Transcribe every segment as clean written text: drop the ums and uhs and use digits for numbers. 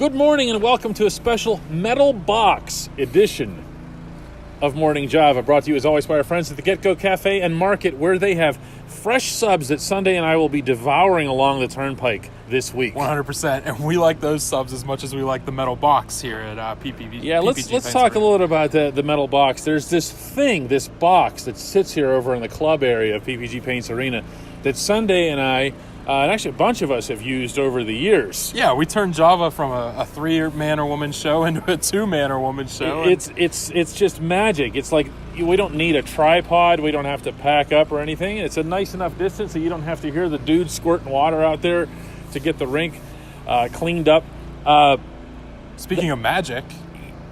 Good morning and welcome to a special metal box edition of Morning Java, brought to you as always by our friends at the Get-Go Cafe and Market, where they have fresh subs that Sunday and I will be devouring along the turnpike this week. 100%, and we like those subs as much as we like the metal box here at PPG. Yeah, let's talk a little bit about the metal box. There's this box that sits here over in the club area of PPG Paints Arena that Sunday and I, and actually a bunch of us have used over the years. Yeah, we turned Java from a 3-man or woman show into a 2-man or woman show. It's just magic. It's like we don't need a tripod. We don't have to pack up or anything. It's a nice enough distance so you don't have to hear the dudes squirting water out there to get the rink cleaned up. Speaking of magic,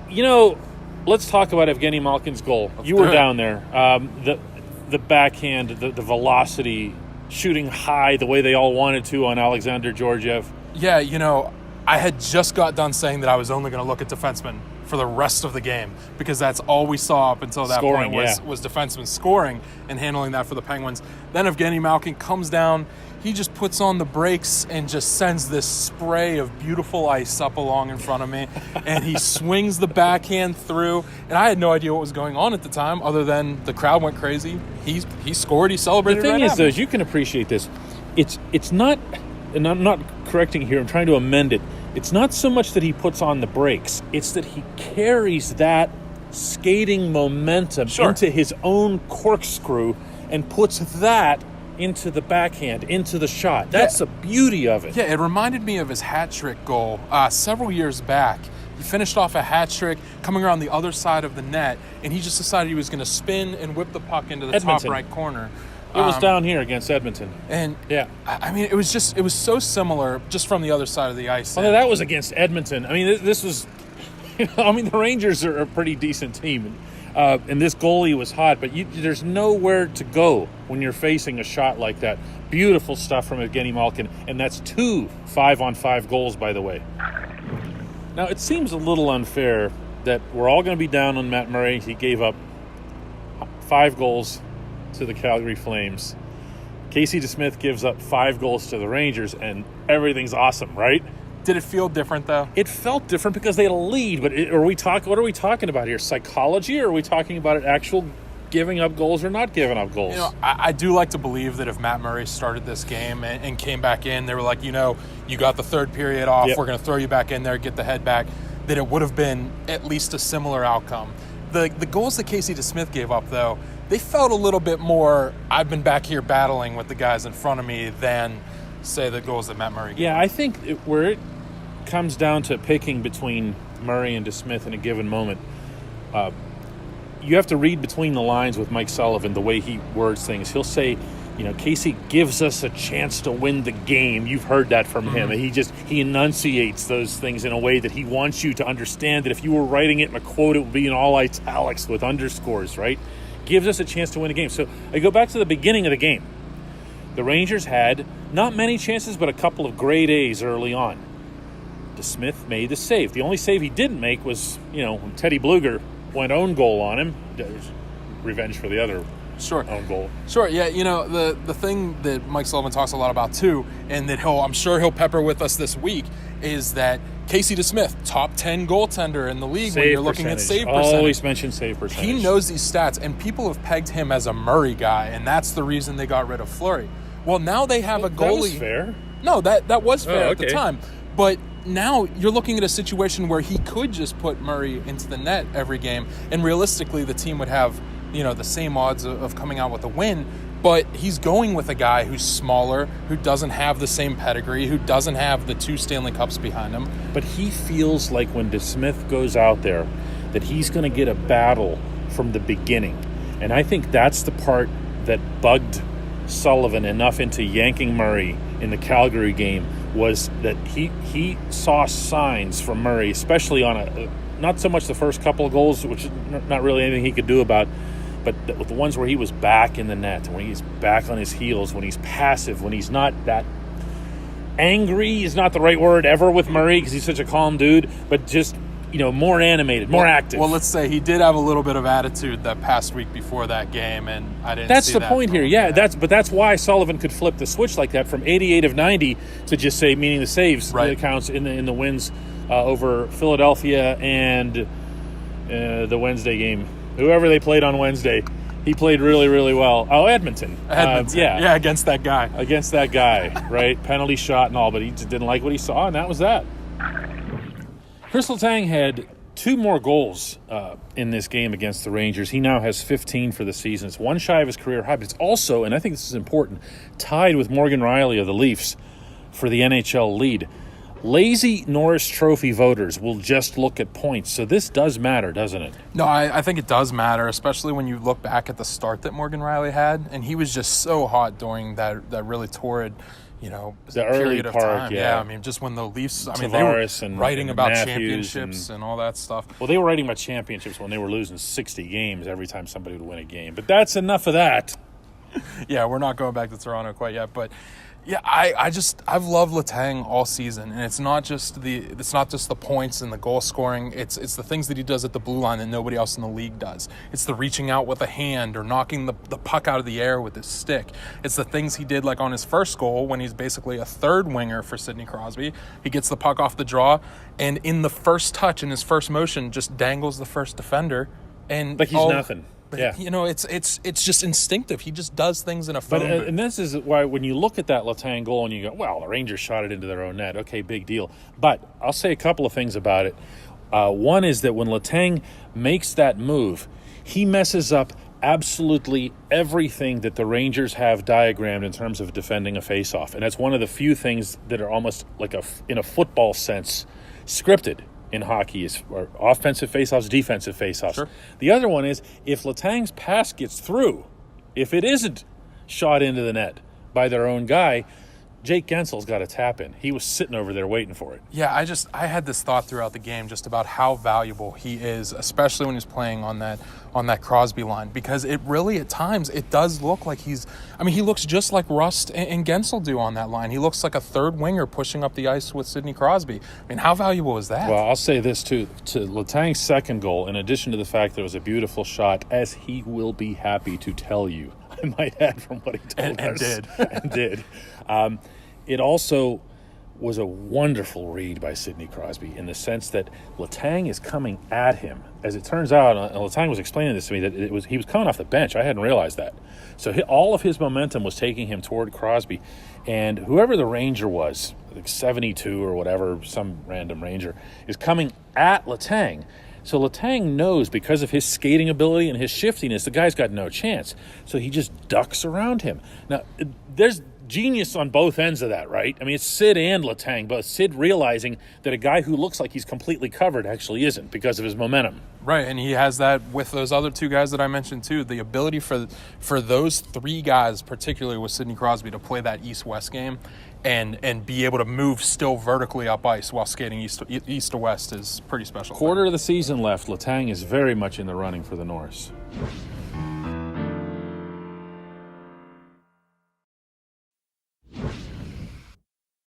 let's talk about Evgeni Malkin's goal. You were down there. The backhand, the velocity, shooting high the way they all wanted to on Alexander Georgiev. Yeah, I had just got done saying that I was only going to look at defensemen for the rest of the game because that's all we saw up until that point was defensemen scoring and handling that for the Penguins. Then Evgeni Malkin comes down. He just puts on the brakes and just sends this spray of beautiful ice up along in front of me. And he swings the backhand through. And I had no idea what was going on at the time other than the crowd went crazy. He scored. He celebrated. The thing is, though, is you can appreciate this. It's not, and I'm not correcting here, I'm trying to amend it. It's not so much that he puts on the brakes. It's that he carries that skating momentum into his own corkscrew and puts that into the backhand, into the shot. That's the beauty of it. Yeah, it reminded me of his hat trick goal several years back. He finished off a hat trick coming around the other side of the net, and he just decided he was going to spin and whip the puck into the top right corner. It was down here against Edmonton. And yeah, I mean, it was so similar just from the other side of the ice. Well, that was against Edmonton. I mean, this was, the Rangers are a pretty decent team. And this goalie was hot, but there's nowhere to go when you're facing a shot like that. Beautiful stuff from Evgeni Malkin, and that's 2 5-on-5 goals, by the way. Now, it seems a little unfair that we're all going to be down on Matt Murray. He gave up 5 goals to the Calgary Flames. Casey DeSmith gives up 5 goals to the Rangers, and everything's awesome, right? Did it feel different, though? It felt different because they had a lead, but what are we talking about here? Psychology, or are we talking about actual giving up goals or not giving up goals? I do like to believe that if Matt Murray started this game and came back in, they were like, you got the third period off, we're going to throw you back in there, get the head back, that it would have been at least a similar outcome. The goals that Casey DeSmith gave up, though, they felt a little bit more, I've been back here battling with the guys in front of me than, say, the goals that Matt Murray gave up. I think where it comes down to picking between Murray and DeSmith in a given moment, you have to read between the lines with Mike Sullivan, the way he words things. He'll say, Casey gives us a chance to win the game. You've heard that from him. He enunciates those things in a way that he wants you to understand that if you were writing it in a quote, it would be in all italics with underscores, right? Gives us a chance to win a game. So I go back to the beginning of the game. The Rangers had not many chances, but a couple of grade A's early on. DeSmith made the save. The only save he didn't make was, when Teddy Bluger went own goal on him. Revenge for the other own goal. Sure, yeah. The thing that Mike Sullivan talks a lot about, too, and that I'm sure he'll pepper with us this week, is that Casey DeSmith, top 10 goaltender in the league when you're looking at save percentage. Always mention save percentage. He knows these stats, and people have pegged him as a Murray guy, and that's the reason they got rid of Fleury. Well, now they have a goalie. That was fair. No, that was fair at the time. But now you're looking at a situation where he could just put Murray into the net every game, and realistically the team would have, the same odds of coming out with a win. But he's going with a guy who's smaller, who doesn't have the same pedigree, who doesn't have the 2 Stanley Cups behind him. But he feels like when DeSmith goes out there that he's going to get a battle from the beginning. And I think that's the part that bugged Sullivan enough into yanking Murray in the Calgary game, was that he saw signs from Murray, especially on not so much the first couple of goals, which is not really anything he could do about, but with the ones where he was back in the net, when he's back on his heels, when he's passive, when he's not that angry is not the right word ever with Murray because he's such a calm dude, but just, more animated, more active. Well, let's say he did have a little bit of attitude that past week before that game, and I didn't That's see the that point here, yeah. That's why Sullivan could flip the switch like that from 88 of 90 to just say, meaning the saves, right, that counts in the wins over Philadelphia and the Wednesday game. Whoever they played on Wednesday, he played really, really well. Oh, Edmonton. Yeah, against that guy. Against that guy, right? Penalty shot and all, but he just didn't like what he saw, and that was that. Kris Letang had 2 more goals in this game against the Rangers. He now has 15 for the season. It's one shy of his career high, but it's also, and I think this is important, tied with Morgan Riley of the Leafs for the NHL lead. Lazy Norris Trophy voters will just look at points. So this does matter, doesn't it? No, I think it does matter, especially when you look back at the start that Morgan Riley had. And he was just so hot during that really torrid, the early period of part, time. yeah. I mean, just when the Leafs, they Tavares were writing about Matthews championships and all that stuff. Well, they were writing about championships when they were losing 60 games every time somebody would win a game. But that's enough of that. Yeah, we're not going back to Toronto quite yet, but yeah, I've loved Letang all season, and it's not just the points and the goal scoring. It's the things that he does at the blue line that nobody else in the league does. It's the reaching out with a hand or knocking the puck out of the air with his stick. It's the things he did like on his first goal when he's basically a third winger for Sidney Crosby. He gets the puck off the draw, and in the first touch, in his first motion, just dangles the first defender, and like he's nothing. Yeah, it's just instinctive. He just does things in a phone booth. And this is why when you look at that Letang goal and you go, well, the Rangers shot it into their own net. Okay, big deal. But I'll say a couple of things about it. One is that when Letang makes that move, he messes up absolutely everything that the Rangers have diagrammed in terms of defending a faceoff. And that's one of the few things that are almost like in a football sense, scripted. In hockey is offensive faceoffs, defensive faceoffs. Sure. The other one is if Letang's pass gets through, if it isn't shot into the net by their own guy, Jake Gensel's got to tap in. He was sitting over there waiting for it. Yeah, I had this thought throughout the game just about how valuable he is, especially when he's playing on that Crosby line, because it really at times it does look like he looks just like Rust and Gensel do on that line. He looks like a third winger pushing up the ice with Sidney Crosby. I mean, how valuable is that? Well, I'll say this too. To Letang's second goal, in addition to the fact that it was a beautiful shot, as he will be happy to tell you, I might add from what he told us. And did. It also was a wonderful read by Sidney Crosby in the sense that Letang is coming at him. As it turns out, Letang was explaining this to me, that he was coming off the bench. I hadn't realized that. So all of his momentum was taking him toward Crosby. And whoever the Ranger was, like 72 or whatever, some random Ranger, is coming at Letang. So Letang knows, because of his skating ability and his shiftiness, the guy's got no chance. So he just ducks around him. Now, there's genius on both ends of that, right? I mean, it's Sid and Letang, but Sid realizing that a guy who looks like he's completely covered actually isn't because of his momentum. Right, and he has that with those other 2 guys that I mentioned too. The ability for those 3 guys, particularly with Sidney Crosby, to play that East-West game and be able to move still vertically up ice while skating east to west is pretty special. Quarter of the season left. Letang is very much in the running for the Norris.